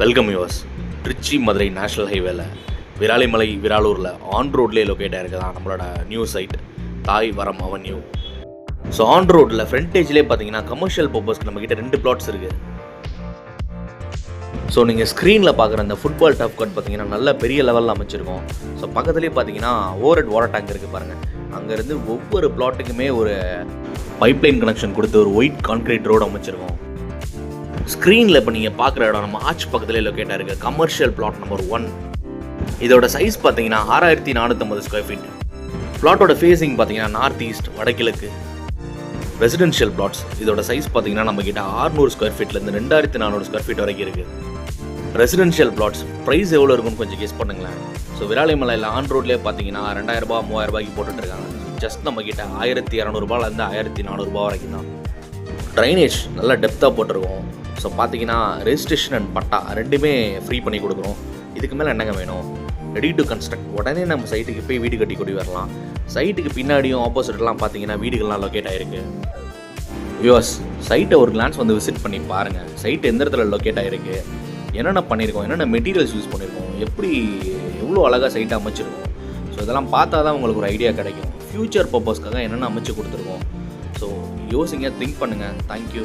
Welcome yours. திருச்சி மதுரை national ஹைவேல விராலிமலை விராலூரில் ஆன் ரோட்லேயே லொக்கேட் ஆகிருக்குதான் நம்மளோட நியூ சைட் தாய் வரம் அவென்யூ. ஸோ ஆன் ரோட்டில் ஃப்ரண்டேஜ்லேயே பார்த்தீங்கன்னா கமர்ஷியல் பர்பஸ்க்கு நம்மக்கிட்ட 2 plots இருக்குது. ஸோ நீங்கள் ஸ்க்ரீனில் பார்க்குற அந்த ஃபுட்பால் டஃப் கட் பார்த்தீங்கன்னா நல்ல பெரிய லெவலில் அமைச்சிருக்கோம். ஸோ பக்கத்துலேயே பார்த்தீங்கன்னா ஓவர் வாட்டர் டேங்க் இருக்குது பாருங்கள். அங்கேருந்து ஒவ்வொரு பிளாட்டுக்குமே ஒரு பைப்லைன் கனெக்ஷன் கொடுத்து ஒரு ஒயிட் கான்க்ரீட் ரோடு அமைச்சிருக்கோம். ஸ்க்ரீனில் இப்போ நீங்கள் பார்க்குற இடம் நம்ம ஆர்ச் பக்கத்துலேயே லொக்கேட் ஆகிருக்கு. Commercial plot number 1. இதோட சைஸ் பார்த்தீங்கன்னா 6450 ஸ்கொயர் ஃபீட். பிளாட்டோட ஃபேஸிங் பார்த்தீங்கன்னா நார்த் ஈஸ்ட் வடகிழக்கு. ரெசிடென்ஷியல் பிளாட்ஸ் இதோட சைஸ் பார்த்தீங்கன்னா நம்மக்கிட்ட 600 ஸ்கொயர் ஃபீட்லேருந்து 2400 ஸ்கொயர் ஃபீட் வரைக்கும் இருக்குது. ரெசிடென்ஷியல் பிளாட்ஸ் ப்ரைஸ் எவ்வளோ இருக்குன்னு கொஞ்சம் கெஸ் பண்ணுங்களேன். ஸோ விராலிமலையில் ஆன் ரோட்லேயே பார்த்தீங்கன்னா 2000 ரூபா 3000 ரூபாய்க்கு போட்டுட்ருக்காங்க. ஜஸ்ட் நம்மக்கிட்ட 1200 ரூபாயிலேருந்து 1400 ரூபா வரைக்கும் தான். ட்ரைனேஜ் நல்லா டெப்த்தாக போட்டிருக்கோம். ஸோ பார்த்தீங்கன்னா ரெஜிஸ்ட்ரேஷன் அண்ட் பட்டா 2மே ஃப்ரீ பண்ணி கொடுக்குறோம். இதுக்கு மேலே என்னங்க வேணும்? Ready to construct. உடனே நம்ம சைட்டுக்கு போய் வீடு கட்டி கொண்டு வரலாம். சைட்டுக்கு பின்னாடியும் ஆப்போசிட்லாம் பார்த்தீங்கன்னா வீடுகள்லாம் லொக்கேட் ஆகிருக்கு. வியூவர்ஸ், சைட்டை ஒரு கிளான்ஸ் வந்து விசிட் பண்ணி பாருங்கள். சைட் எந்த இடத்துல லொக்கேட் ஆகிருக்கு, என்னென்ன பண்ணியிருக்கோம், என்னென்ன மெட்டீரியல்ஸ் யூஸ் பண்ணியிருக்கோம், எவ்வளோ அழகாக சைட்டை அமைச்சிருக்கோம். ஸோ இதெல்லாம் பார்த்தா தான் உங்களுக்கு ஒரு ஐடியா கிடைக்கும். ஃப்யூச்சர் பர்பஸ்க்காக என்னென்ன அமைச்சு கொடுத்துருக்கோம். ஸோ யோசிங்க, திங்க் பண்ணுங்கள். தேங்க்யூ.